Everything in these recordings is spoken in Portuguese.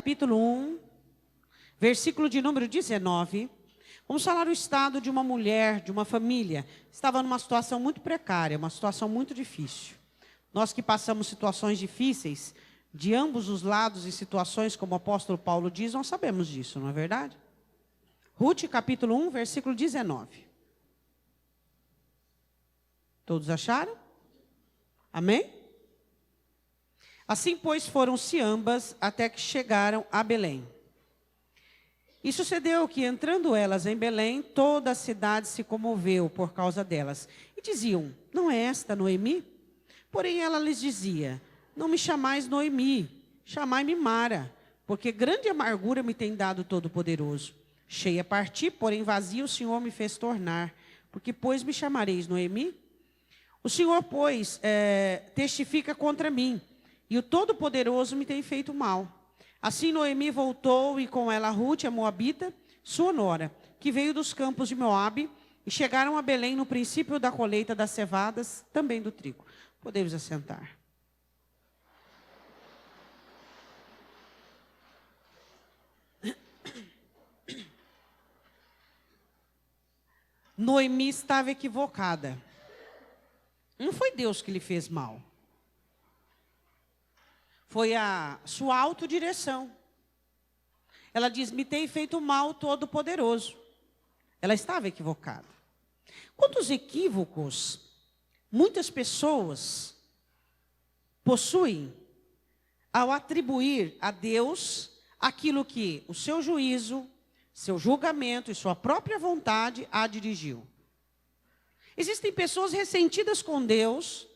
capítulo 1, versículo de número 19. Vamos falar o estado de uma mulher, de uma família. Estava numa situação muito precária, uma situação muito difícil. Nós que passamos situações difíceis, de ambos os lados e situações, como o apóstolo Paulo diz, nós sabemos disso, não é verdade? Ruth, capítulo 1, versículo 19. Todos acharam? Amém? Assim, pois, foram-se ambas até que chegaram a Belém. E sucedeu que, entrando elas em Belém, toda a cidade se comoveu por causa delas. E diziam, não é esta Noemi? Porém, ela lhes dizia, não me chamais Noemi, chamai-me Mara, porque grande amargura me tem dado Todo-Poderoso. Cheia parti, porém vazia o Senhor me fez tornar. Porque, pois, me chamareis Noemi? O Senhor, pois, testifica contra mim, e o Todo-Poderoso me tem feito mal. Assim Noemi voltou, e com ela Ruth, a moabita, sua nora, que veio dos campos de Moabe, e chegaram a Belém no princípio da colheita das cevadas, também do trigo. Podemos assentar. Noemi estava equivocada. Não foi Deus que lhe fez mal. Foi a sua autodireção. Ela diz, me tem feito mal Todo-Poderoso. Ela estava equivocada. Quantos equívocos muitas pessoas possuem ao atribuir a Deus aquilo que o seu juízo, seu julgamento e sua própria vontade a dirigiu. Existem pessoas ressentidas com Deus,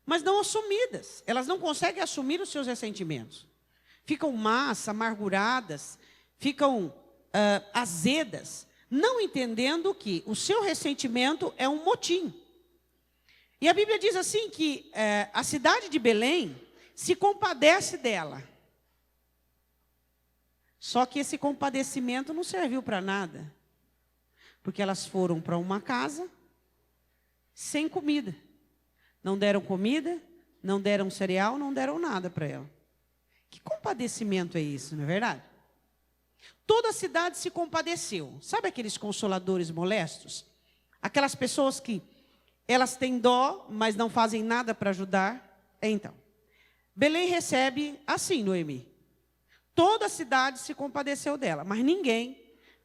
mas não assumidas. Elas não conseguem assumir os seus ressentimentos. Ficam más, amarguradas, ficam azedas, não entendendo que o seu ressentimento é um motim. E a Bíblia diz assim que a cidade de Belém se compadece dela. Só que esse compadecimento não serviu para nada. Porque elas foram para uma casa sem comida. Não deram comida, não deram cereal, não deram nada para ela. Que compadecimento é isso, não é verdade? Toda a cidade se compadeceu. Sabe aqueles consoladores molestos? Aquelas pessoas que elas têm dó, mas não fazem nada para ajudar? Então, Belém recebe assim Noemi. Toda a cidade se compadeceu dela, mas ninguém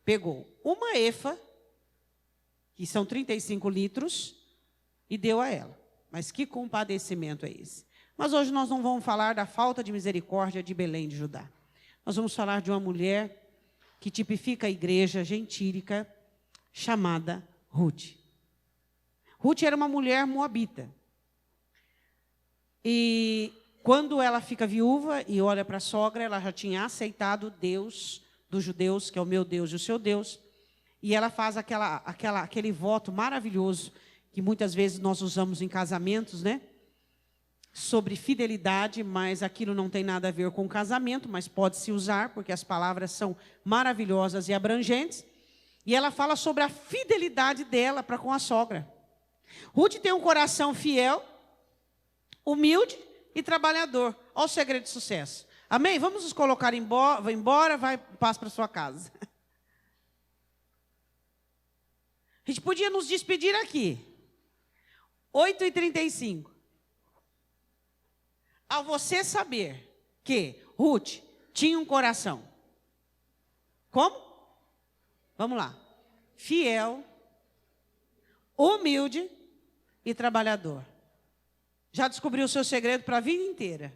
pegou uma efa, que são 35 litros, e deu a ela. Mas que compadecimento é esse? Mas hoje nós não vamos falar da falta de misericórdia de Belém de Judá. Nós vamos falar de uma mulher que tipifica a igreja gentílica, chamada Ruth. Ruth era uma mulher moabita. E quando ela fica viúva e olha para a sogra, ela já tinha aceitado Deus dos judeus, que é o meu Deus e o seu Deus. E ela faz aquele voto maravilhoso, que muitas vezes nós usamos em casamentos, né? Sobre fidelidade, mas aquilo não tem nada a ver com casamento, mas pode-se usar, porque as palavras são maravilhosas e abrangentes. E ela fala sobre a fidelidade dela para com a sogra. Ruth tem um coração fiel, humilde e trabalhador. Olha o segredo de sucesso. Amém? Vamos nos colocar embora, passa para sua casa. A gente podia nos despedir aqui. 8h35. Ao você saber que Ruth tinha um coração. Como? Vamos lá. Fiel, humilde e trabalhador. Já descobriu o seu segredo para a vida inteira.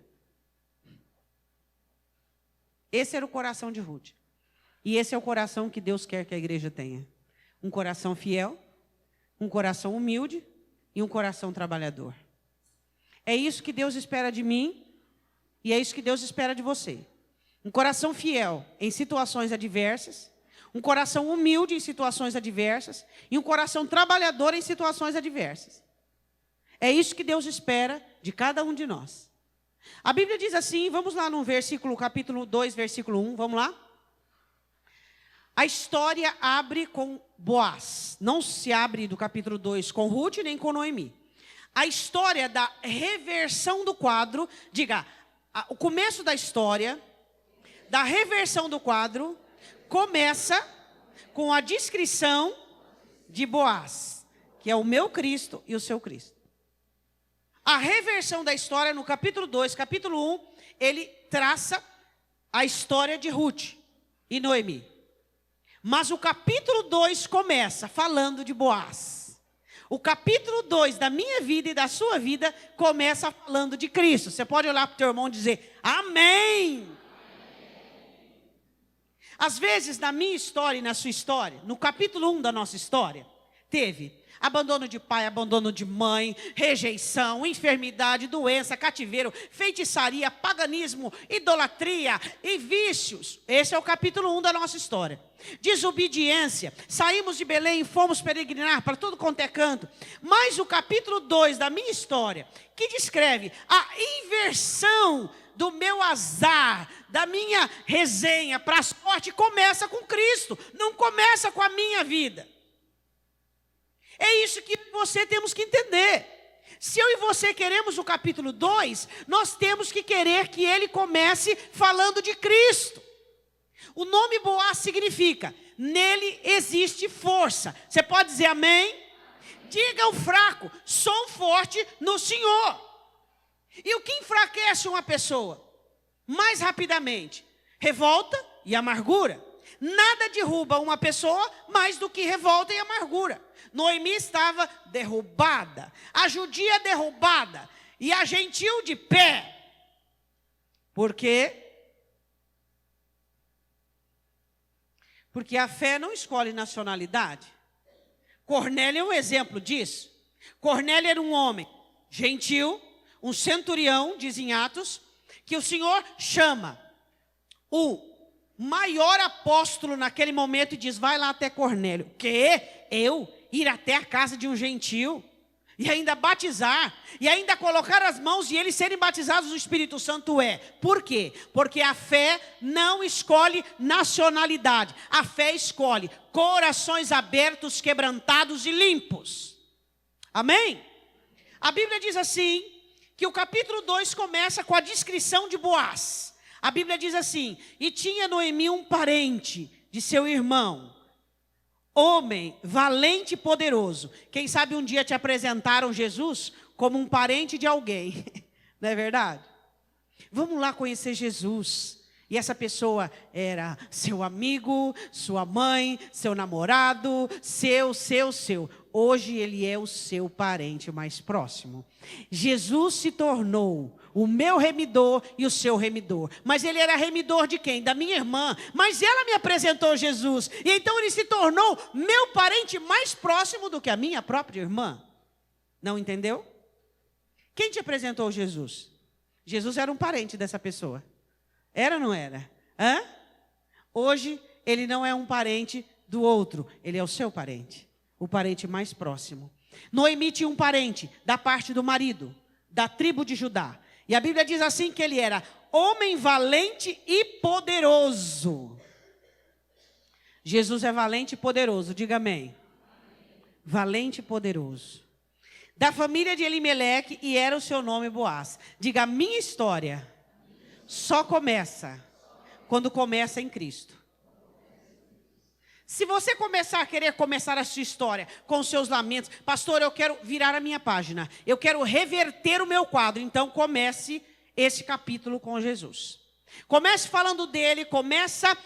Esse era o coração de Ruth. E esse é o coração que Deus quer que a igreja tenha. Um coração fiel, um coração humilde e um coração trabalhador. É isso que Deus espera de mim e é isso que Deus espera de você. Um coração fiel em situações adversas, um coração humilde em situações adversas e um coração trabalhador em situações adversas. É isso que Deus espera de cada um de nós. A Bíblia diz assim, vamos lá no capítulo 2, versículo 1, vamos lá? A história abre com Boaz. Não se abre do capítulo 2 com Ruth nem com Noemi. A história da reversão do quadro, diga, o começo da história da reversão do quadro começa com a descrição de Boaz, que é o meu Cristo e o seu Cristo. A reversão da história no capítulo 2, capítulo 1, ele traça a história de Ruth e Noemi. Mas o capítulo 2 começa falando de Boaz. O capítulo 2 da minha vida e da sua vida começa falando de Cristo. Você pode olhar para o teu irmão e dizer, amém. Às vezes, na minha história e na sua história, no capítulo 1 da nossa história, teve abandono de pai, abandono de mãe, rejeição, enfermidade, doença, cativeiro, feitiçaria, paganismo, idolatria e vícios. Esse é o capítulo 1 da nossa história. Desobediência, saímos de Belém e fomos peregrinar para tudo quanto é canto. Mas o capítulo 2 da minha história, que descreve a inversão do meu azar, da minha resenha para a sorte, começa com Cristo, não começa com a minha vida. É isso que você temos que entender. Se eu e você queremos o capítulo 2, nós temos que querer que ele comece falando de Cristo. O nome Boaz significa, nele existe força. Você pode dizer amém? Diga ao fraco, sou forte no Senhor. E o que enfraquece uma pessoa? Mais rapidamente, revolta e amargura. Nada derruba uma pessoa mais do que revolta e amargura. Noemi estava derrubada, a judia derrubada e a gentil de pé. Por quê? Porque a fé não escolhe nacionalidade. Cornélio é um exemplo disso. Cornélio era um homem gentil, um centurião, dizem Atos, que o Senhor chama o maior apóstolo naquele momento e diz, vai lá até Cornélio. Que? Eu ir até a casa de um gentil e ainda batizar, e ainda colocar as mãos e eles serem batizados no Espírito Santo é. Por quê? Porque a fé não escolhe nacionalidade. A fé escolhe corações abertos, quebrantados e limpos. Amém? A Bíblia diz assim, que o capítulo 2 começa com a descrição de Boaz. A Bíblia diz assim, e tinha Noemi um parente de seu irmão, homem valente e poderoso. Quem sabe um dia te apresentaram Jesus como um parente de alguém, não é verdade? Vamos lá conhecer Jesus. E essa pessoa era seu amigo, sua mãe, seu namorado, seu. Hoje ele é o seu parente mais próximo. Jesus se tornou o meu remidor e o seu remidor. Mas ele era remidor de quem? Da minha irmã. Mas ela me apresentou Jesus. E então ele se tornou meu parente mais próximo do que a minha própria irmã. Não entendeu? Quem te apresentou Jesus? Jesus era um parente dessa pessoa. Era ou não era? Hã? Hoje ele não é um parente do outro. Ele é o seu parente. O parente mais próximo. Noemi tinha um parente da parte do marido, da tribo de Judá. E a Bíblia diz assim que ele era homem valente e poderoso. Jesus é valente e poderoso, diga amém. Valente e poderoso. Da família de Elimeleque e era o seu nome Boaz. Diga, a minha história só começa quando começa em Cristo. Se você começar a querer começar a sua história com seus lamentos, pastor, eu quero virar a minha página, eu quero reverter o meu quadro, então comece esse capítulo com Jesus. Comece falando dele, começa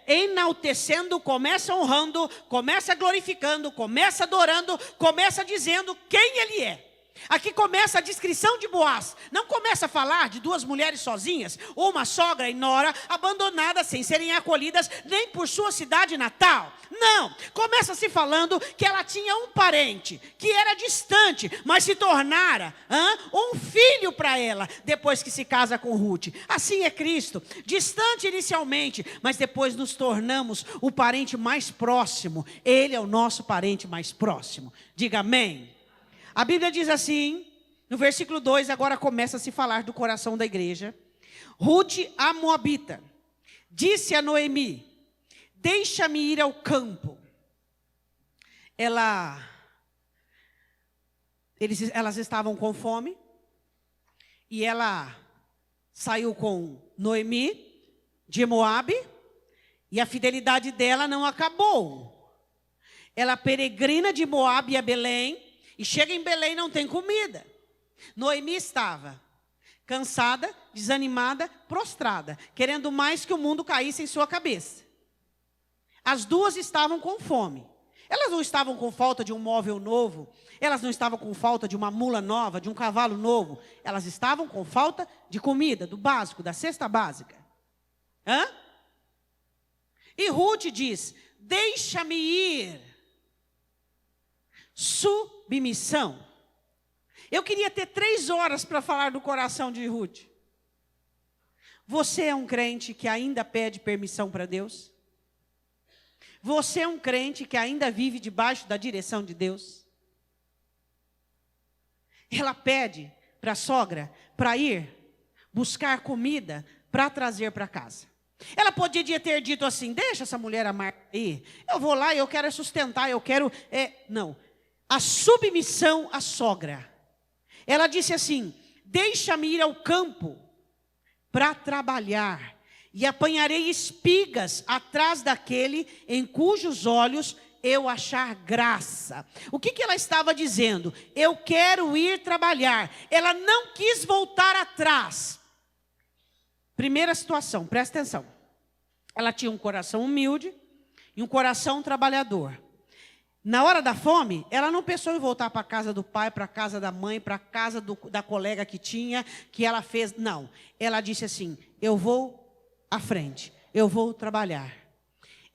enaltecendo, começa honrando, começa glorificando, começa adorando, começa dizendo quem ele é. Aqui começa a descrição de Boaz. Não começa a falar de duas mulheres sozinhas, uma sogra e nora, abandonadas sem serem acolhidas nem por sua cidade natal. Não, começa se falando que ela tinha um parente, que era distante, mas se tornara um filho para ela, depois que se casa com Ruth. Assim é Cristo, distante inicialmente, mas depois nos tornamos o parente mais próximo. Ele é o nosso parente mais próximo. Diga amém. A Bíblia diz assim, no versículo 2, agora começa a se falar do coração da igreja. Ruth, a Moabita, disse a Noemi, deixa-me ir ao campo. Elas estavam com fome, e ela saiu com Noemi, de Moabe, e a fidelidade dela não acabou. Ela peregrina de Moabe a Belém, e chega em Belém e não tem comida. Noemi estava cansada, desanimada, prostrada, querendo mais que o mundo caísse em sua cabeça. As duas estavam com fome. Elas não estavam com falta de um móvel novo, elas não estavam com falta de uma mula nova, de um cavalo novo. Elas estavam com falta de comida, do básico, da cesta básica. E Ruth diz: deixa-me ir. Submissão. Eu queria ter 3 horas para falar do coração de Ruth. Você é um crente que ainda pede permissão para Deus? Você é um crente que ainda vive debaixo da direção de Deus? Ela pede para a sogra para ir buscar comida para trazer para casa. Ela podia ter dito assim: deixa essa mulher amar aí, eu vou lá, eu quero sustentar, eu quero... Não, a submissão à sogra. Ela disse assim: deixa-me ir ao campo para trabalhar, e apanharei espigas atrás daquele em cujos olhos eu achar graça. O que ela estava dizendo? Eu quero ir trabalhar. Ela não quis voltar atrás. Primeira situação, presta atenção. Ela tinha um coração humilde e um coração trabalhador. Na hora da fome, ela não pensou em voltar para a casa do pai, para a casa da mãe, para a casa da colega que tinha, que ela fez. Não, ela disse assim: eu vou à frente, eu vou trabalhar.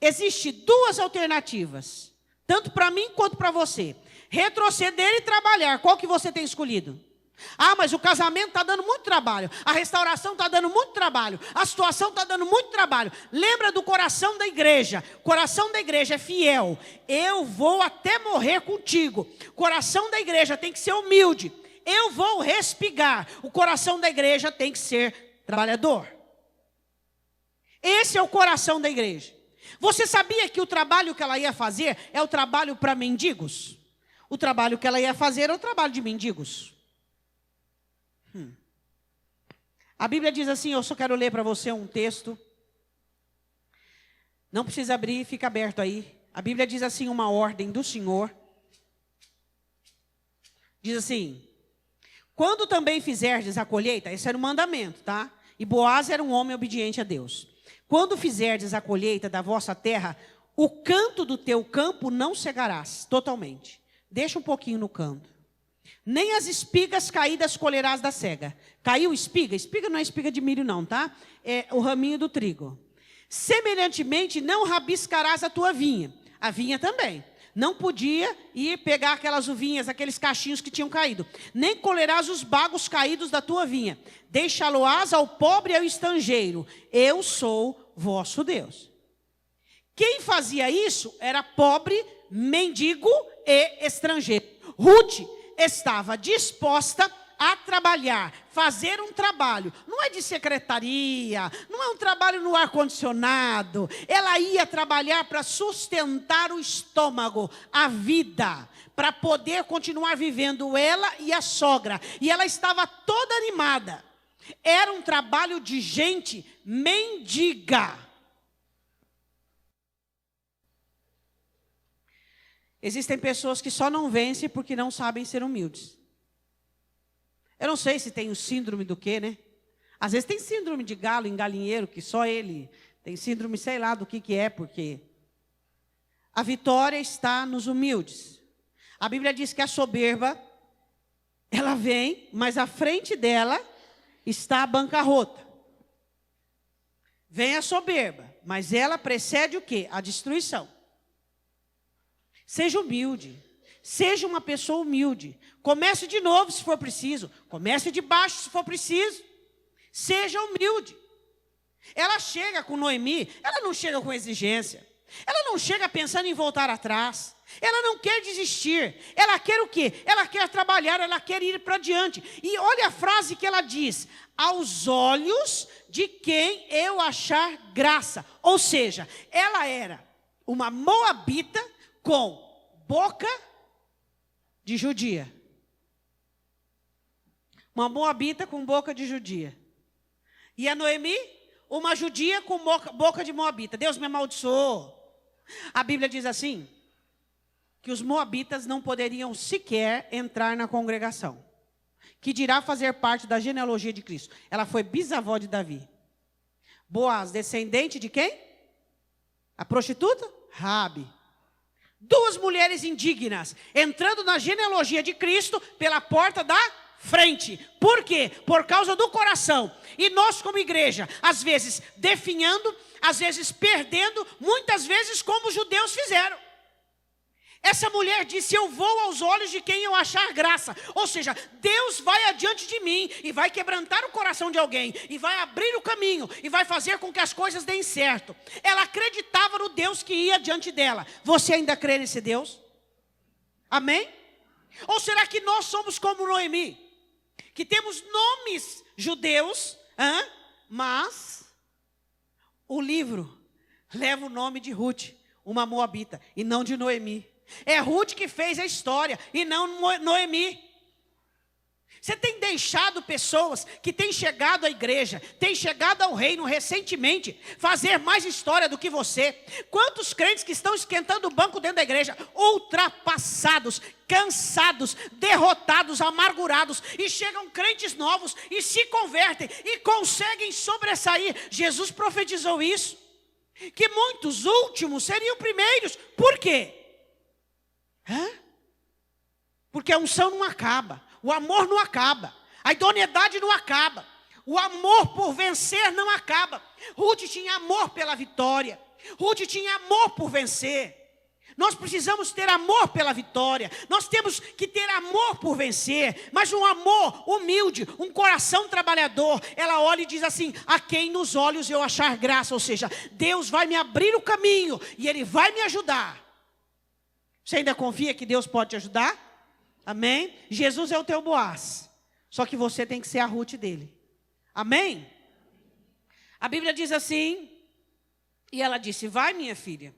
Existem 2 alternativas, tanto para mim quanto para você: retroceder e trabalhar. Qual que você tem escolhido? Ah, mas o casamento está dando muito trabalho, a restauração está dando muito trabalho, a situação está dando muito trabalho. Lembra do coração da igreja? O coração da igreja é fiel. Eu vou até morrer contigo. O coração da igreja tem que ser humilde. Eu vou respigar. O coração da igreja tem que ser trabalhador. Esse é o coração da igreja. Você sabia que o trabalho que ela ia fazer é o trabalho para mendigos? O trabalho que ela ia fazer é o trabalho de mendigos. A Bíblia diz assim, eu só quero ler para você um texto. Não precisa abrir, fica aberto aí. A Bíblia diz assim, uma ordem do Senhor. Diz assim: quando também fizerdes a colheita, esse era um mandamento, tá? E Boaz era um homem obediente a Deus. Quando fizerdes a colheita da vossa terra, o canto do teu campo não cegarás totalmente. Deixa um pouquinho no canto. Nem as espigas caídas colherás da cega. Caiu espiga? Espiga não é espiga de milho não, tá? É o raminho do trigo. Semelhantemente, não rabiscarás a tua vinha. A vinha também. Não podia ir pegar aquelas uvinhas, aqueles cachinhos que tinham caído. Nem colherás os bagos caídos da tua vinha. Deixá-lo-ás ao pobre e ao estrangeiro. Eu sou vosso Deus. Quem fazia isso era pobre, mendigo e estrangeiro. Ruth estava disposta a trabalhar, fazer um trabalho. Não é de secretaria, não é um trabalho no ar-condicionado. Ela ia trabalhar para sustentar o estômago, a vida, para poder continuar vivendo, ela e a sogra. E ela estava toda animada. Era um trabalho de gente mendiga. Existem pessoas que só não vencem porque não sabem ser humildes. Eu não sei se tem o síndrome do quê, né? Às vezes tem síndrome de galo em galinheiro, que só ele tem síndrome, sei lá do que é, porque a vitória está nos humildes. A Bíblia diz que a soberba, ela vem, mas à frente dela está a bancarrota. Vem a soberba, mas ela precede o quê? A destruição. Seja humilde. Seja uma pessoa humilde. Comece de novo se for preciso. Comece de baixo se for preciso. Seja humilde. Ela chega com Noemi, ela não chega com exigência. Ela não chega pensando em voltar atrás. Ela não quer desistir. Ela quer o quê? Ela quer trabalhar, ela quer ir para diante. E olha a frase que ela diz: aos olhos de quem eu achar graça. Ou seja, ela era uma moabita com boca de judia. Uma moabita com boca de judia. E a Noemi, uma judia com boca de moabita. Deus me amaldiçoou. A Bíblia diz assim, que os moabitas não poderiam sequer entrar na congregação. Que dirá fazer parte da genealogia de Cristo. Ela foi bisavó de Davi. Boaz, descendente de quem? A prostituta? Raabe. Duas mulheres indignas, entrando na genealogia de Cristo pela porta da frente. Por quê? Por causa do coração. E nós como igreja, às vezes definhando, às vezes perdendo, muitas vezes como os judeus fizeram. Essa mulher disse, eu vou aos olhos de quem eu achar graça. Ou seja, Deus vai adiante de mim e vai quebrantar o coração de alguém. E vai abrir o caminho e vai fazer com que as coisas deem certo. Ela acreditava no Deus que ia diante dela. Você ainda crê nesse Deus? Amém? Ou será que nós somos como Noemi? Que temos nomes judeus, mas o livro leva o nome de Ruth, uma moabita, e não de Noemi. É Ruth que fez a história e não Noemi. Você tem deixado pessoas que têm chegado à igreja, têm chegado ao reino recentemente, fazer mais história do que você. Quantos crentes que estão esquentando o banco dentro da igreja, ultrapassados, cansados, derrotados, amargurados, e chegam crentes novos e se convertem e conseguem sobressair. Jesus profetizou isso, que muitos últimos seriam primeiros. Por quê? Porque a unção não acaba, o amor não acaba, a idoneidade não acaba, o amor por vencer não acaba. Ruth tinha amor pela vitória, Ruth tinha amor por vencer. Nós precisamos ter amor pela vitória, nós temos que ter amor por vencer, mas um amor humilde, um coração trabalhador. Ela olha e diz assim, a quem nos olhos eu achar graça, ou seja, Deus vai me abrir o caminho e Ele vai me ajudar. Você ainda confia que Deus pode te ajudar? Amém? Jesus é o teu Boaz, só que você tem que ser a Ruth dele. Amém? A Bíblia diz assim, e ela disse, vai minha filha.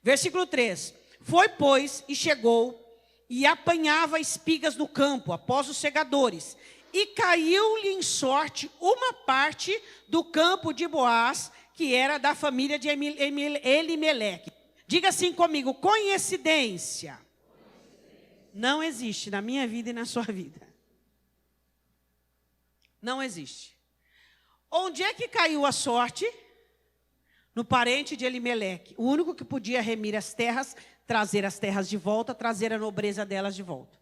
Versículo 3, foi pois e chegou e apanhava espigas no campo após os segadores. E caiu-lhe em sorte uma parte do campo de Boaz, que era da família de Elimeleque. Diga assim comigo, coincidência não existe na minha vida e na sua vida. Não existe. Onde é que caiu a sorte? No parente de Elimeleque. O único que podia remir as terras, trazer as terras de volta, trazer a nobreza delas de volta.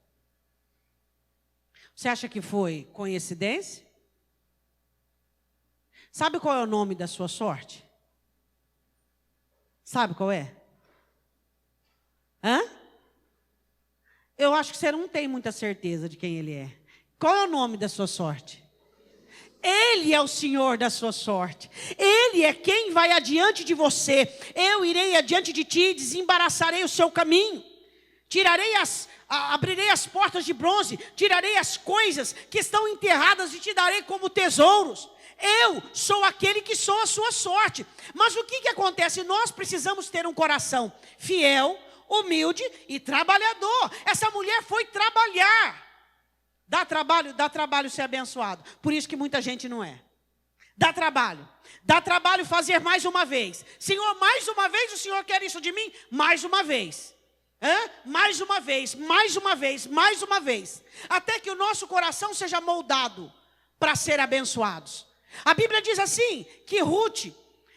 Você acha que foi coincidência? Sabe qual é o nome da sua sorte? Sabe qual é? Eu acho que você não tem muita certeza de quem ele é. Qual é o nome da sua sorte? Ele é o Senhor da sua sorte. Ele é quem vai adiante de você. Eu irei adiante de ti, desembaraçarei o seu caminho. Abrirei as portas de bronze, tirarei as coisas que estão enterradas e te darei como tesouros. Eu sou aquele que sou a sua sorte. Mas o que acontece? Nós precisamos ter um coração fiel, humilde e trabalhador. Essa mulher foi trabalhar. Dá trabalho ser abençoado. Por isso que muita gente não é. Dá trabalho fazer mais uma vez. Senhor, mais uma vez o Senhor quer isso de mim? Mais uma vez. Mais uma vez, mais uma vez, mais uma vez. Até que o nosso coração seja moldado para ser abençoados. A Bíblia diz assim, que Ruth,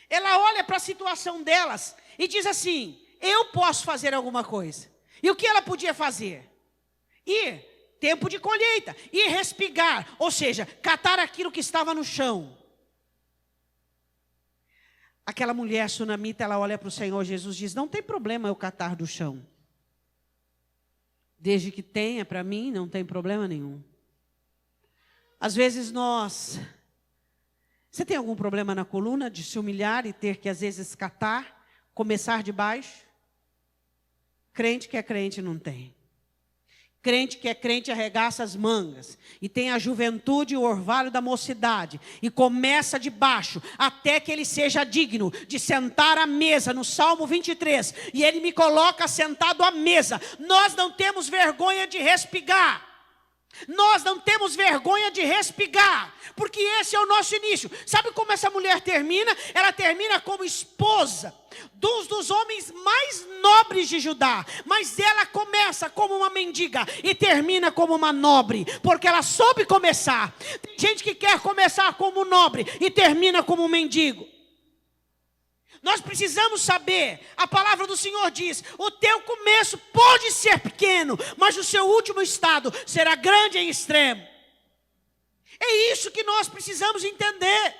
ela olha para a situação delas e diz assim, eu posso fazer alguma coisa. E o que ela podia fazer? Ir, tempo de colheita, ir respigar, ou seja, catar aquilo que estava no chão. Aquela mulher sunamita, ela olha para o Senhor Jesus e diz, não tem problema eu catar do chão. Desde que tenha para mim, não tem problema nenhum. Às vezes você tem algum problema na coluna de se humilhar e ter que às vezes catar, começar de baixo? Crente que é crente não tem. Crente que é crente arregaça as mangas e tem a juventude e o orvalho da mocidade e começa de baixo até que ele seja digno de sentar à mesa, no Salmo 23, e ele me coloca sentado à mesa. Nós não temos vergonha de respigar. Nós não temos vergonha de respigar, porque esse é o nosso início. Sabe como essa mulher termina? Ela termina como esposa dos homens mais nobres de Judá. Mas ela começa como uma mendiga e termina como uma nobre, porque ela soube começar. Tem gente que quer começar como nobre e termina como um mendigo. Nós precisamos saber, a palavra do Senhor diz, o teu começo pode ser pequeno, mas o seu último estado será grande em extremo. É isso que nós precisamos entender.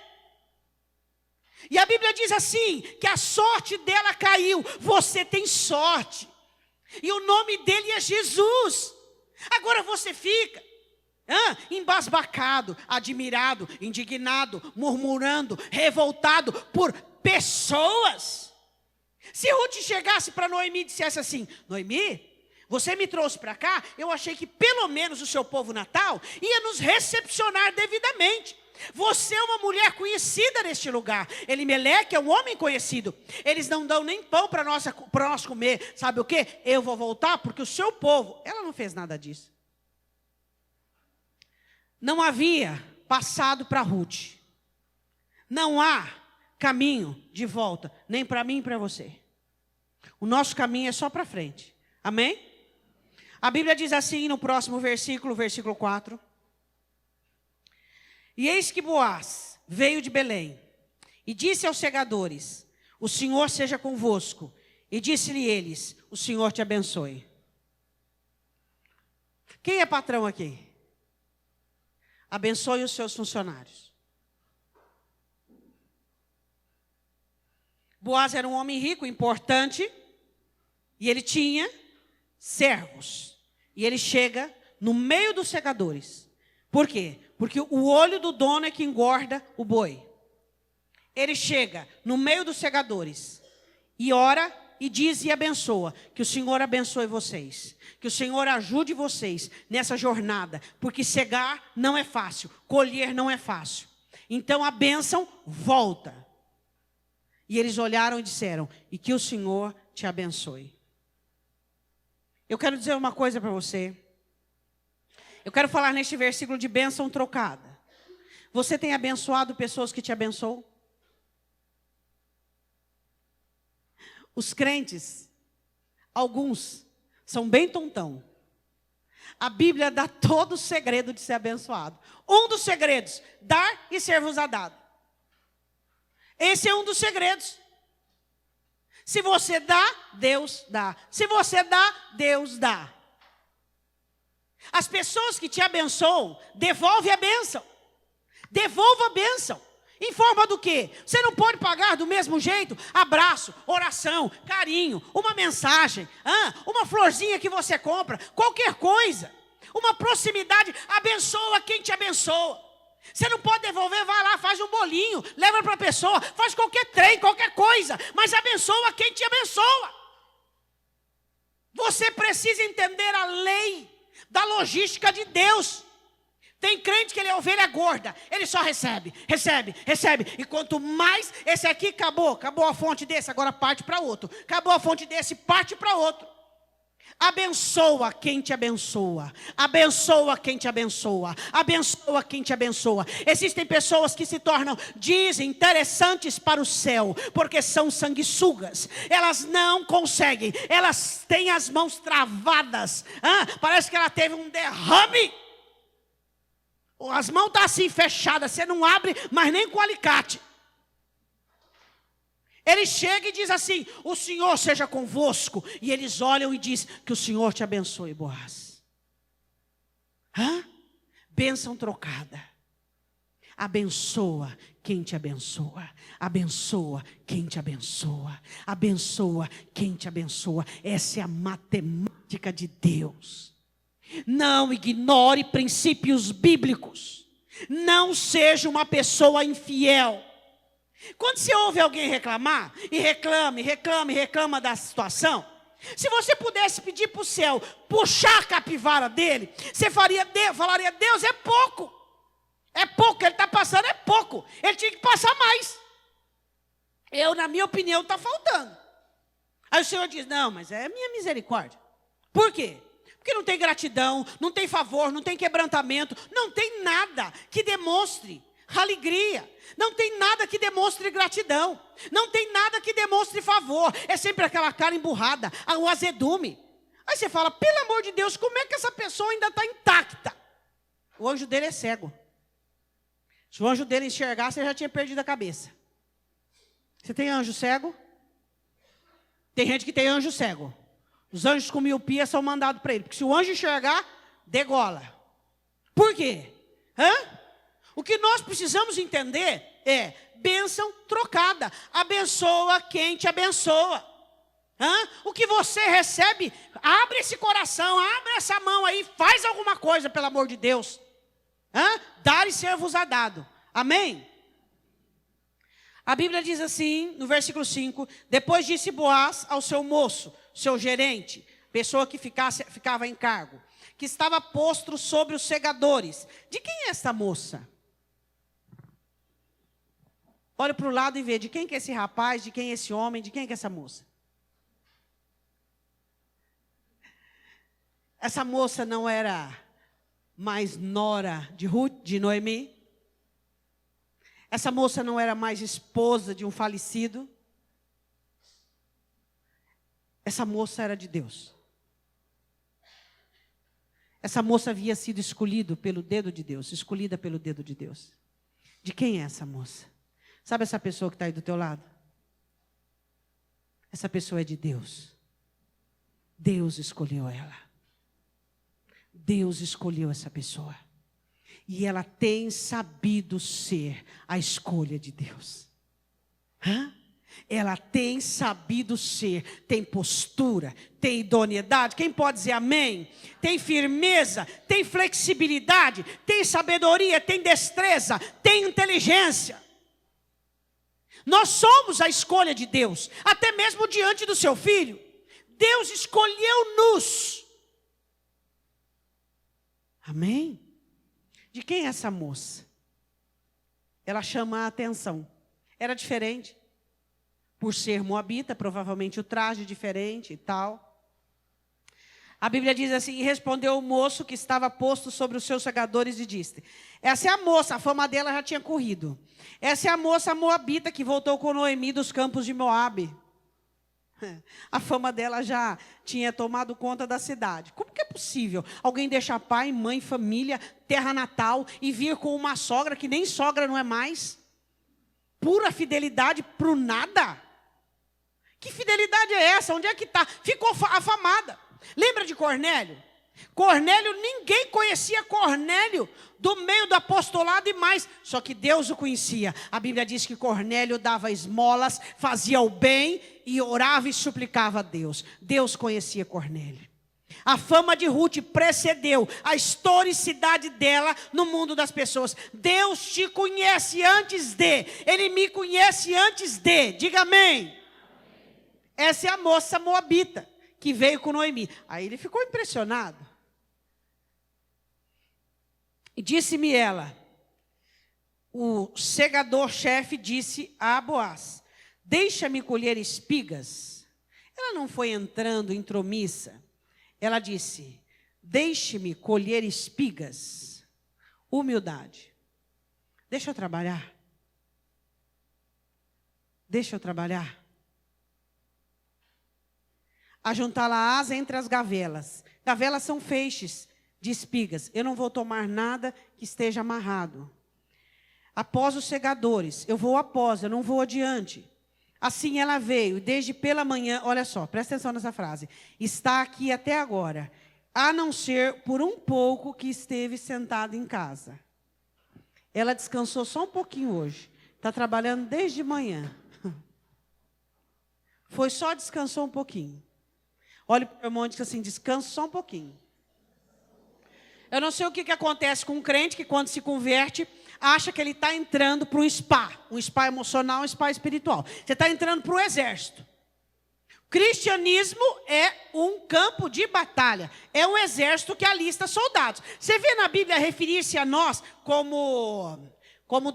E a Bíblia diz assim, que a sorte dela caiu. Você tem sorte, e o nome dele é Jesus. Agora você fica embasbacado, admirado, indignado, murmurando, revoltado por pessoas. Se Ruth chegasse para Noemi e dissesse assim: Noemi, você me trouxe para cá, eu achei que pelo menos o seu povo natal ia nos recepcionar devidamente. Você é uma mulher conhecida neste lugar. Elimeleque é um homem conhecido. Eles não dão nem pão para nós comer. Sabe o que? Eu vou voltar porque o seu povo... Ela não fez nada disso. Não havia passado para Ruth. Não há caminho de volta, nem para mim, nem para você. O nosso caminho é só para frente. Amém? A Bíblia diz assim no próximo versículo, versículo 4. E eis que Boaz veio de Belém e disse aos segadores: o Senhor seja convosco. E disse-lhe eles: o Senhor te abençoe. Quem é patrão aqui? Abençoe os seus funcionários. Boaz era um homem rico, importante, e ele tinha servos. E ele chega no meio dos segadores. Por quê? Porque o olho do dono é que engorda o boi. Ele chega no meio dos segadores e ora e diz e abençoa. Que o Senhor abençoe vocês. Que o Senhor ajude vocês nessa jornada. Porque cegar não é fácil, colher não é fácil. Então a bênção volta. E eles olharam e disseram: e que o Senhor te abençoe. Eu quero dizer uma coisa para você. Eu quero falar neste versículo de bênção trocada. Você tem abençoado pessoas que te abençoam? Os crentes, alguns, são bem tontão. A Bíblia dá todo o segredo de ser abençoado. Um dos segredos: dar e ser-vos-á dado. Esse é um dos segredos. Se você dá, Deus dá. Se você dá, Deus dá. As pessoas que te abençoam, devolve a bênção. Devolva a bênção. Em forma do quê? Você não pode pagar do mesmo jeito? Abraço, oração, carinho, uma mensagem, uma florzinha que você compra, qualquer coisa. Uma proximidade, abençoa quem te abençoa. Você não pode devolver, vai lá, faz um bolinho, leva para a pessoa, faz qualquer trem, qualquer coisa, mas abençoa quem te abençoa. Você precisa entender a lei da logística de Deus. Tem crente que ele é ovelha gorda, ele só recebe. E quanto mais, esse aqui acabou a fonte desse, agora parte para outro. Acabou a fonte desse, parte para outro. Abençoa quem te abençoa. Abençoa quem te abençoa. Abençoa quem te abençoa. Existem pessoas que se tornam, dizem, interessantes para o céu, porque são sanguessugas. Elas não conseguem. Elas têm as mãos travadas. Parece que ela teve um derrame. As mãos estão assim fechadas. Você não abre, mas nem com alicate. Ele chega e diz assim: o Senhor seja convosco. E eles olham e diz: que o Senhor te abençoe, Boaz. Bênção trocada. Abençoa quem te abençoa. Abençoa quem te abençoa. Abençoa quem te abençoa. Essa é a matemática de Deus. Não ignore princípios bíblicos. Não seja uma pessoa infiel. Quando você ouve alguém reclamar, e reclama da situação, se você pudesse pedir para o céu puxar a capivara dele, você falaria: Deus, é pouco, ele está passando, é pouco, ele tinha que passar mais. Na minha opinião, está faltando. Aí o Senhor diz: não, mas é minha misericórdia. Por quê? Porque Porque não tem gratidão, não tem favor, não tem quebrantamento, não tem nada que demonstre alegria, não tem nada que demonstre gratidão, não tem nada que demonstre favor. É sempre aquela cara emburrada, o azedume. Aí você fala, pelo amor de Deus, como é que essa pessoa ainda está intacta? O anjo dele é cego. Se o anjo dele enxergar, você já tinha perdido a cabeça. Você tem anjo cego? Tem gente que tem anjo cego. Os anjos com miopia são mandados para ele. Porque se o anjo enxergar, degola. Por quê? O que nós precisamos entender é bênção trocada. Abençoa quem te abençoa. O que você recebe, abre esse coração, abre essa mão aí, faz alguma coisa, pelo amor de Deus. Dar e ser-vos-á dado. Amém? A Bíblia diz assim, no versículo 5, depois disse Boaz ao seu moço, seu gerente, pessoa que ficava em cargo, que estava posto sobre os segadores. De quem é essa moça? Olha para o lado e vê, de quem que é esse rapaz, de quem é esse homem, de quem que é essa moça? Essa moça não era mais nora de Noemi? Essa moça não era mais esposa de um falecido? Essa moça era de Deus. Essa moça havia sido escolhida pelo dedo de Deus, escolhida pelo dedo de Deus. De quem é essa moça? Sabe essa pessoa que está aí do teu lado? Essa pessoa é de Deus. Deus escolheu ela. Deus escolheu essa pessoa. E ela tem sabido ser a escolha de Deus. Ela tem sabido ser, tem postura, tem idoneidade. Quem pode dizer amém? Tem firmeza, tem flexibilidade, tem sabedoria, tem destreza, tem inteligência. Nós somos a escolha de Deus, até mesmo diante do seu filho. Deus escolheu-nos. Amém? De quem é essa moça? Ela chama a atenção. Era diferente. Por ser moabita, provavelmente o traje diferente e tal. A Bíblia diz assim, e respondeu o moço que estava posto sobre os seus segadores e disse, essa é a moça, a fama dela já tinha corrido. Essa é a moça moabita que voltou com Noemi dos campos de Moabe. A fama dela já tinha tomado conta da cidade. Como que é possível alguém deixar pai, mãe, família, terra natal e vir com uma sogra que nem sogra não é mais? Pura fidelidade pro nada? Que fidelidade é essa? Onde é que está? Ficou afamada. Lembra de Cornélio? Cornélio, ninguém conhecia Cornélio do meio do apostolado e mais. Só que Deus o conhecia. A Bíblia diz que Cornélio dava esmolas, fazia o bem e orava e suplicava a Deus. Deus conhecia Cornélio. A fama de Ruth precedeu a historicidade dela no mundo das pessoas. Deus te conhece antes de. Ele me conhece antes de. Diga amém. Essa é a moça moabita que veio com Noemi. Aí ele ficou impressionado. E disse-me ela, o segador-chefe disse a Boaz, deixa-me colher espigas. Ela não foi entrando intromissa. Ela disse, deixe-me colher espigas. Humildade. Deixa eu trabalhar. Deixa eu trabalhar. Ajuntá-la-ás entre as gavelas. Gavelas são feixes de espigas. Eu não vou tomar nada que esteja amarrado. Após os segadores, eu vou após, eu não vou adiante. Assim ela veio, desde pela manhã, olha só, presta atenção nessa frase. Está aqui até agora, a não ser por um pouco que esteve sentada em casa. Ela descansou só um pouquinho hoje. Está trabalhando desde manhã. Foi só descansou um pouquinho. Olha para o irmão e diz assim, descansa só um pouquinho. Eu não sei o que acontece com um crente que quando se converte, acha que ele está entrando para um spa emocional, um spa espiritual. Você está entrando para o exército. O cristianismo é um campo de batalha. É um exército que alista soldados. Você vê na Bíblia referir-se a nós como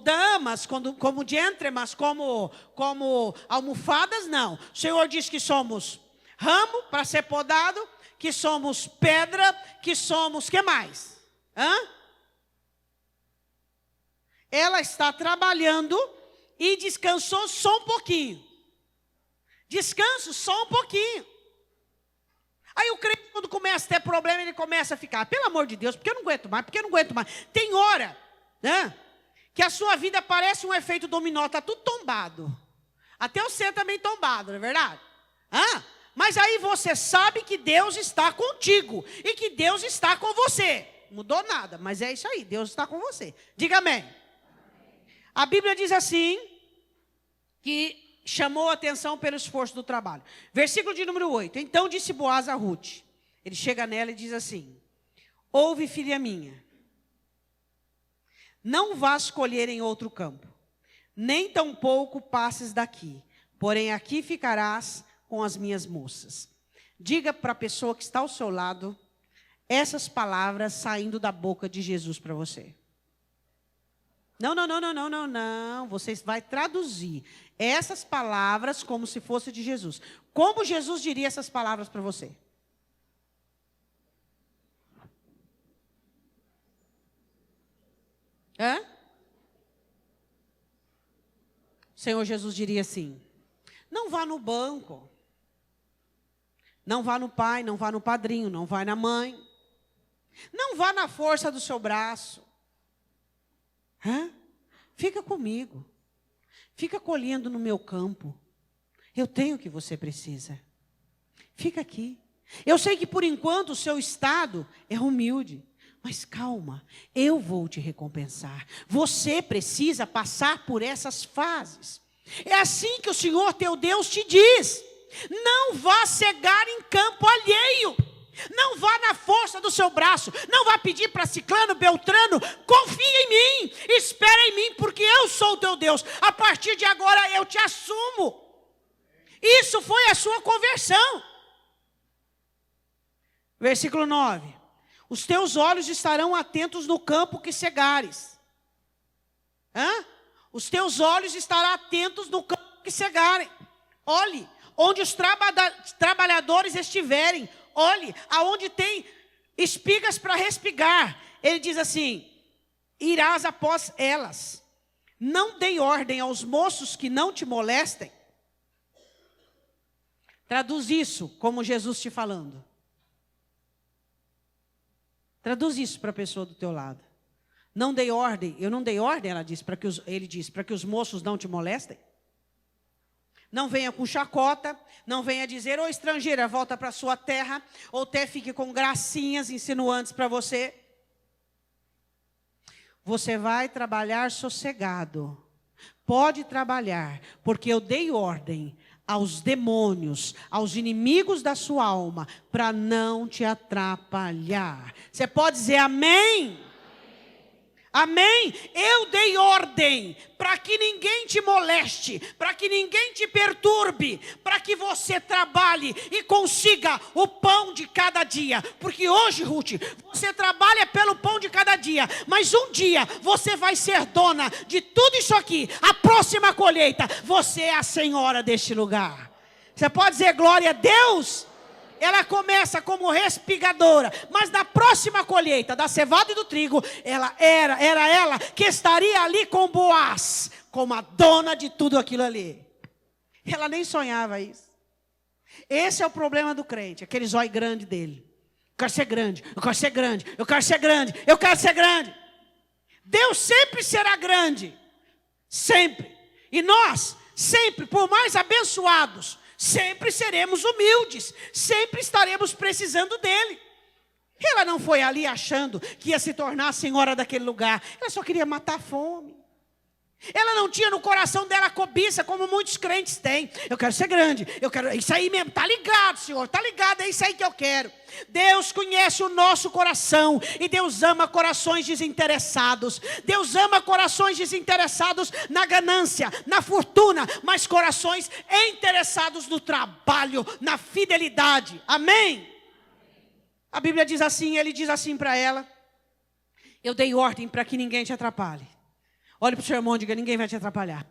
damas, como gentlemas, como almofadas? Não. O Senhor diz que somos ramo para ser podado, que somos pedra, que somos, que mais? Ela está trabalhando e descansou só um pouquinho. Descanso só um pouquinho. Aí o crente, quando começa a ter problema, ele começa a ficar, pelo amor de Deus, porque eu não aguento mais, porque eu não aguento mais. Tem hora, né, que a sua vida parece um efeito dominó, está tudo tombado. Até o ser também tombado, não é verdade? Mas aí você sabe que Deus está contigo e que Deus está com você. Mudou nada, mas é isso aí, Deus está com você. Diga amém. A Bíblia diz assim, que chamou a atenção pelo esforço do trabalho. Versículo de número 8. Então disse Boaz a Ruth. Ele chega nela e diz assim: ouve, filha minha, não vás colher em outro campo, nem tampouco passes daqui, porém aqui ficarás com as minhas moças. Diga para a pessoa que está ao seu lado essas palavras saindo da boca de Jesus para você. Não. Você vai traduzir essas palavras como se fosse de Jesus. Como Jesus diria essas palavras para você? O Senhor Jesus diria assim: não vá no banco, não vá no pai, não vá no padrinho, não vá na mãe, não vá na força do seu braço. Fica comigo. Fica colhendo no meu campo. Eu tenho o que você precisa. Fica aqui. Eu sei que por enquanto o seu estado é humilde. Mas calma, eu vou te recompensar. Você precisa passar por essas fases. É assim que o Senhor teu Deus te diz. Não vá cegar em campo alheio. Não vá na força do seu braço. Não vá pedir para ciclano, beltrano. Confia em mim. Espera em mim, porque eu sou o teu Deus. A partir de agora eu te assumo. Isso foi a sua conversão. Versículo 9. Os teus olhos estarão atentos no campo que cegares. Os teus olhos estarão atentos no campo que cegarem. Olhe, onde os trabalhadores estiverem. Olhe, aonde tem espigas para respigar. Ele diz assim: irás após elas. Não dei ordem aos moços que não te molestem. Traduz isso como Jesus te falando. Traduz isso para a pessoa do teu lado. Não dei ordem, eu não dei ordem, ele diz, para que os moços não te molestem. Não venha com chacota, não venha dizer: ô estrangeira, volta para sua terra, ou até fique com gracinhas insinuantes para você. Você vai trabalhar sossegado. Pode trabalhar, porque eu dei ordem aos demônios, aos inimigos da sua alma, para não te atrapalhar. Você pode dizer amém? Amém? Eu dei ordem para que ninguém te moleste, para que ninguém te perturbe, para que você trabalhe e consiga o pão de cada dia. Porque hoje, Ruth, você trabalha pelo pão de cada dia, mas um dia você vai ser dona de tudo isso aqui. A próxima colheita, você é a senhora deste lugar. Você pode dizer glória a Deus? Ela começa como respigadora, mas na próxima colheita da cevada e do trigo, era ela que estaria ali com Boaz, como a dona de tudo aquilo ali. Ela nem sonhava isso. Esse é o problema do crente, aquele zóio grande dele. Eu quero ser grande, eu quero ser grande, eu quero ser grande, eu quero ser grande. Deus sempre será grande, sempre. E nós, sempre, por mais abençoados, sempre seremos humildes, sempre estaremos precisando dele. Ela não foi ali achando que ia se tornar a senhora daquele lugar. Ela só queria matar a fome. Ela não tinha no coração dela cobiça, como muitos crentes têm. Eu quero ser grande, eu quero, isso aí mesmo, está ligado, Senhor, está ligado, é isso aí que eu quero. Deus conhece o nosso coração, e Deus ama corações desinteressados. Deus ama corações desinteressados na ganância, na fortuna, mas corações interessados no trabalho, na fidelidade. Amém? A Bíblia diz assim, ele diz assim para ela: eu dei ordem para que ninguém te atrapalhe. Olhe para o seu irmão e diga: ninguém vai te atrapalhar.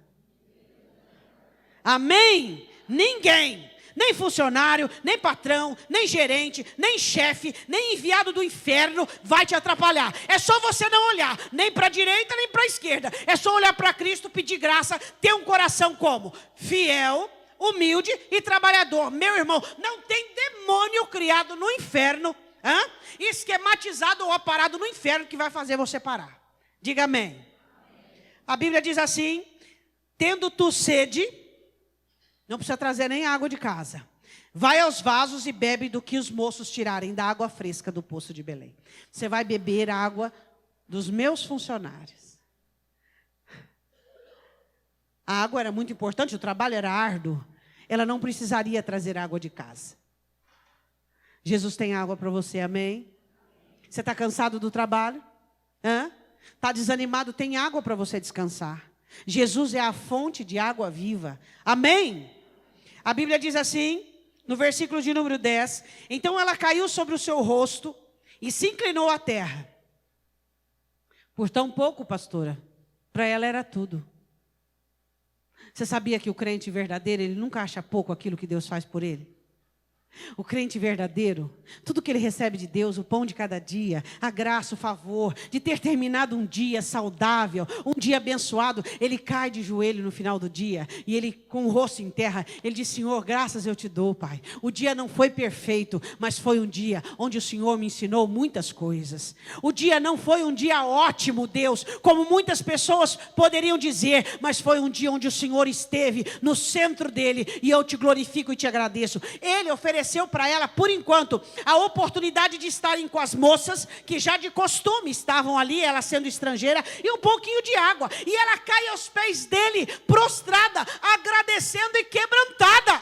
Amém? Ninguém. nem funcionário, nem patrão, nem gerente, nem chefe, nem enviado do inferno vai te atrapalhar. É só você não olhar, nem para a direita, nem para a esquerda. É só olhar para Cristo, pedir graça, ter um coração como? Fiel, humilde e trabalhador. Meu irmão, não tem demônio criado no inferno, esquematizado ou aparado no inferno que vai fazer você parar. Diga amém. A Bíblia diz assim: tendo tu sede, não precisa trazer nem água de casa. Vai aos vasos e bebe do que os moços tirarem da água fresca do poço de Belém. Você vai beber água dos meus funcionários. A água era muito importante, o trabalho era árduo. Ela não precisaria trazer água de casa. Jesus tem água para você, amém? Você está cansado do trabalho? Está desanimado? Tem água para você descansar. Jesus é a fonte de água viva, amém? A Bíblia diz assim, no versículo de número 10, então ela caiu sobre o seu rosto e se inclinou à terra. Por tão pouco, pastora, para ela era tudo. Você sabia que o crente verdadeiro, ele nunca acha pouco aquilo que Deus faz por ele? O crente verdadeiro, tudo que ele recebe de Deus, o pão de cada dia, a graça, o favor, de ter terminado um dia saudável, um dia abençoado, ele cai de joelho no final do dia, e ele com o rosto em terra, ele diz: Senhor, graças eu te dou, Pai. O dia não foi perfeito, mas foi um dia onde o Senhor me ensinou muitas coisas. O dia não foi um dia ótimo, Deus, como muitas pessoas poderiam dizer, mas foi um dia onde o Senhor esteve no centro dele, e eu te glorifico e te agradeço. Ele ofereceu para ela, por enquanto, a oportunidade de estarem com as moças, que já de costume estavam ali, ela sendo estrangeira, e um pouquinho de água, e ela cai aos pés dele, prostrada, agradecendo e quebrantada.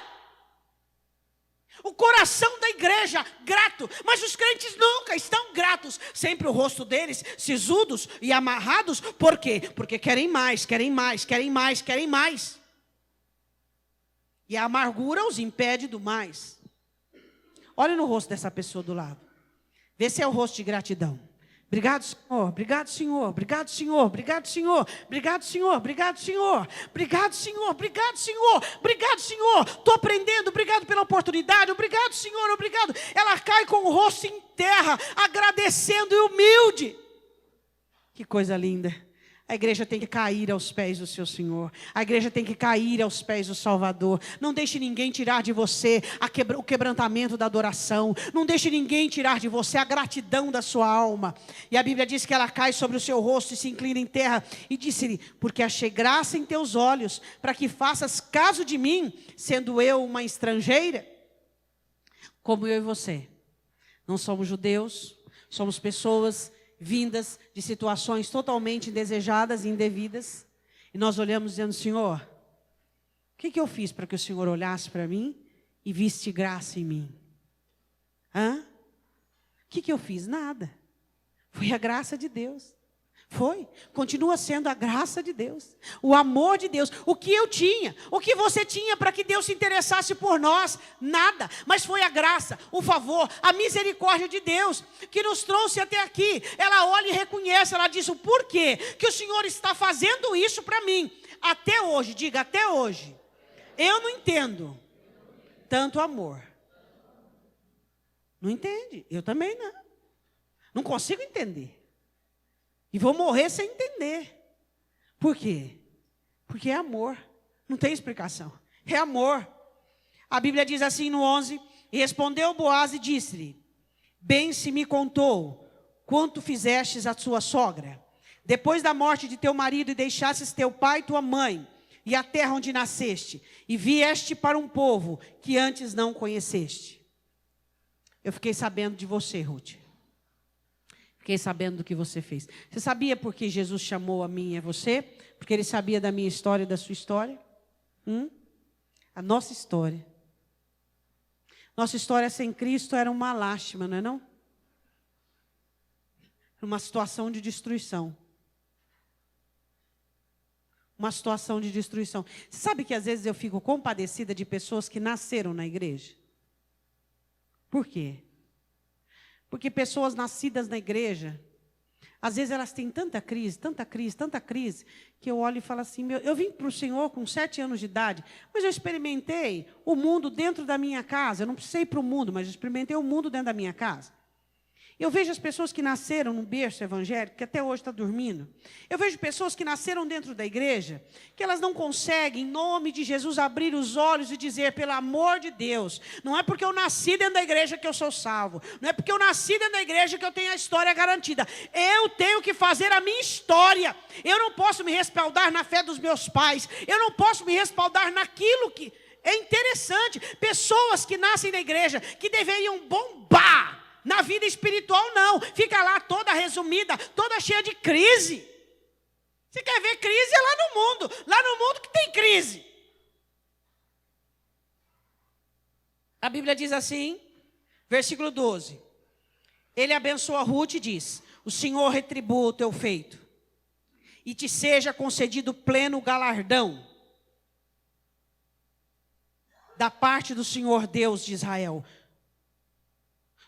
O coração da igreja, grato, mas os crentes nunca estão gratos, sempre o rosto deles sisudos e amarrados. Por quê? Porque querem mais, querem mais, querem mais, querem mais, e a amargura os impede do mais. Olha no rosto dessa pessoa do lado. Vê se é o rosto de gratidão. Obrigado, Senhor. Obrigado, Senhor. Obrigado, Senhor. Obrigado, Senhor. Obrigado, Senhor. Obrigado, Senhor. Obrigado, Senhor. Obrigado, Senhor. Obrigado, Senhor. Estou aprendendo. Obrigado pela oportunidade. Obrigado, Senhor. Obrigado. Ela cai com o rosto em terra, agradecendo e humilde. Que coisa linda. A igreja tem que cair aos pés do seu Senhor. A igreja tem que cair aos pés do Salvador. Não deixe ninguém tirar de você o quebrantamento da adoração. Não deixe ninguém tirar de você a gratidão da sua alma. E a Bíblia diz que ela cai sobre o seu rosto e se inclina em terra. E disse-lhe: porque achei graça em teus olhos, para que faças caso de mim, sendo eu uma estrangeira. Como eu e você. Não somos judeus, somos pessoas vindas de situações totalmente indesejadas e indevidas, e nós olhamos dizendo: Senhor, o que eu fiz para que o Senhor olhasse para mim e visse graça em mim? O que eu fiz? Nada. Foi a graça de Deus. Foi, continua sendo a graça de Deus, o amor de Deus. O que eu tinha, o que você tinha para que Deus se interessasse por nós? Nada, mas foi a graça, o favor, a misericórdia de Deus que nos trouxe até aqui. Ela olha e reconhece, ela diz: o porquê que o Senhor está fazendo isso para mim? Até hoje, diga, até hoje, eu não entendo tanto amor. Não entende, eu também não. Não consigo entender. E vou morrer sem entender. Por quê? Porque é amor. Não tem explicação. É amor. A Bíblia diz assim no 11: e respondeu Boaz e disse-lhe: bem se me contou quanto fizestes à sua sogra, depois da morte de teu marido, e deixastes teu pai e tua mãe, e a terra onde nasceste, e vieste para um povo que antes não conheceste. Eu fiquei sabendo de você, Ruth. Fiquei sabendo do que você fez. Você sabia por que Jesus chamou a mim e a você? Porque Ele sabia da minha história e da sua história? A nossa história. Nossa história sem Cristo era uma lástima, não é não? Uma situação de destruição. Uma situação de destruição. Você sabe que às vezes eu fico compadecida de pessoas que nasceram na igreja? Por quê? Porque pessoas nascidas na igreja, Às vezes elas têm tanta crise, que eu olho e falo assim, eu vim para o Senhor com 7 anos de idade, mas eu experimentei o mundo dentro da minha casa. Eu não precisei ir para o mundo, mas eu experimentei o mundo dentro da minha casa. Eu vejo as pessoas que nasceram num berço evangélico, que até hoje está dormindo. Eu vejo pessoas que nasceram dentro da igreja, que elas não conseguem, em nome de Jesus, abrir os olhos e dizer, pelo amor de Deus, não é porque eu nasci dentro da igreja que eu sou salvo. Não é porque eu nasci dentro da igreja que eu tenho a história garantida. Eu tenho que fazer a minha história. Eu não posso me respaldar na fé dos meus pais. Eu não posso me respaldar naquilo que... É interessante. Pessoas que nascem na igreja, que deveriam bombar na vida espiritual, não. Fica lá toda resumida, toda cheia de crise. Você quer ver crise? É lá no mundo. Lá no mundo que tem crise. A Bíblia diz assim, versículo 12. Ele abençoa Ruth e diz, o Senhor retribua o teu feito, e te seja concedido pleno galardão, da parte do Senhor Deus de Israel,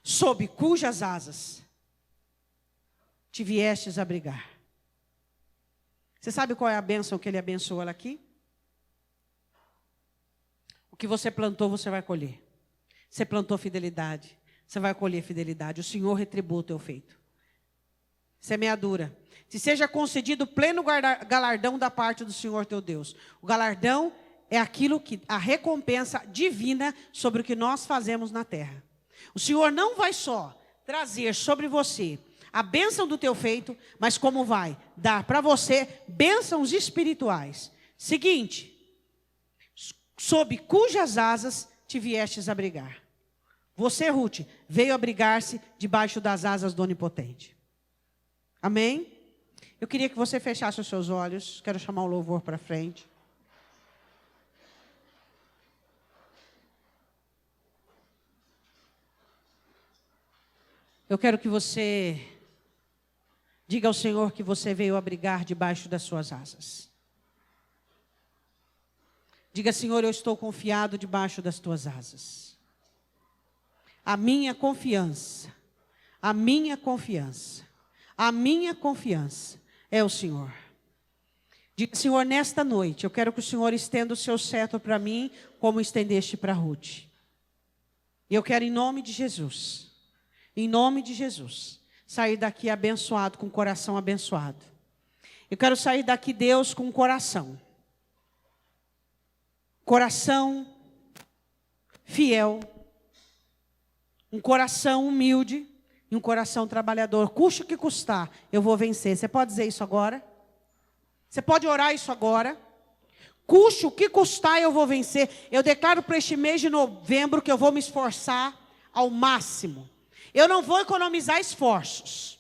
sob cujas asas te viestes abrigar. Você sabe qual é a bênção que ele abençoou ela aqui? O que você plantou, você vai colher. Você plantou fidelidade, você vai colher fidelidade. O Senhor retribua o teu feito. Semeadura. Te seja concedido pleno galardão da parte do Senhor teu Deus. O galardão é aquilo que, a recompensa divina sobre o que nós fazemos na terra. O Senhor não vai só trazer sobre você a bênção do teu feito, mas como vai dar para você bênçãos espirituais. Seguinte, sob cujas asas te viestes abrigar. Você, Ruth, veio abrigar-se debaixo das asas do Onipotente. Amém? Eu queria que você fechasse os seus olhos. Quero chamar o louvor para frente. Eu quero que você diga ao Senhor que você veio abrigar debaixo das suas asas. Diga, Senhor, eu estou confiado debaixo das tuas asas. A minha confiança é o Senhor. Diga, Senhor, nesta noite, eu quero que o Senhor estenda o seu cetro para mim, como estendeste para Ruth. E eu quero, em nome de Jesus, sair daqui abençoado, com o coração abençoado. Eu quero sair daqui, Deus, com o coração fiel, um coração humilde e um coração trabalhador. Custe o que custar, eu vou vencer. Você pode dizer isso agora? Você pode orar isso agora? Custe o que custar, eu vou vencer. Eu declaro para este mês de novembro que eu vou me esforçar ao máximo. Eu não vou economizar esforços.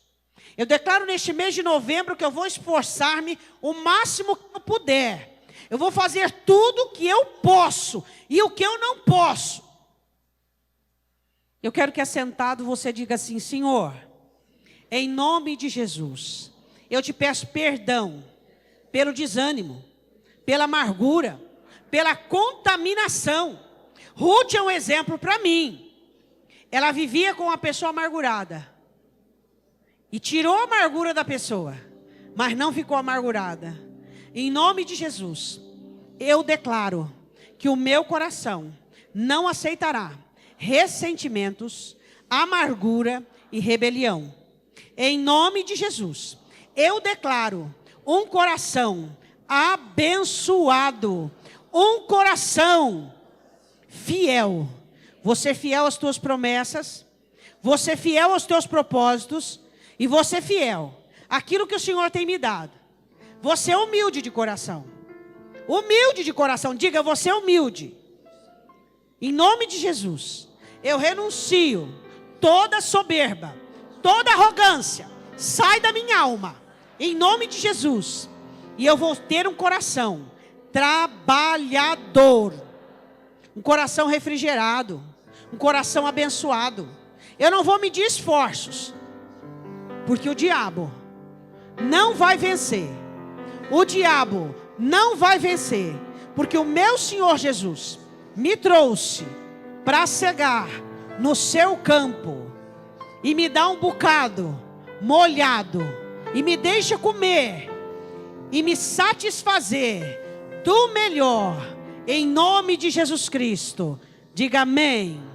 Eu declaro neste mês de novembro que eu vou esforçar-me o máximo que eu puder. Eu vou fazer tudo o que eu posso e o que eu não posso. Eu quero que assentado você diga assim, Senhor, em nome de Jesus, eu te peço perdão pelo desânimo, pela amargura, pela contaminação. Ruth é um exemplo para mim. Ela vivia com uma pessoa amargurada. E tirou a amargura da pessoa. Mas não ficou amargurada. Em nome de Jesus, eu declaro que o meu coração não aceitará ressentimentos, amargura e rebelião. Em nome de Jesus, eu declaro um coração abençoado. Um coração fiel. Você fiel às tuas promessas, você fiel aos teus propósitos, e você fiel àquilo que o Senhor tem me dado. Você é humilde de coração. Humilde de coração, diga, você é humilde. Em nome de Jesus, eu renuncio toda soberba, toda arrogância, sai da minha alma, em nome de Jesus. E eu vou ter um coração trabalhador, um coração refrigerado, um coração abençoado. Eu não vou medir esforços, porque o diabo não vai vencer. O diabo não vai vencer, porque o meu Senhor Jesus me trouxe para cegar no seu campo e me dar um bocado molhado, e me deixa comer e me satisfazer do melhor, em nome de Jesus Cristo. Diga amém.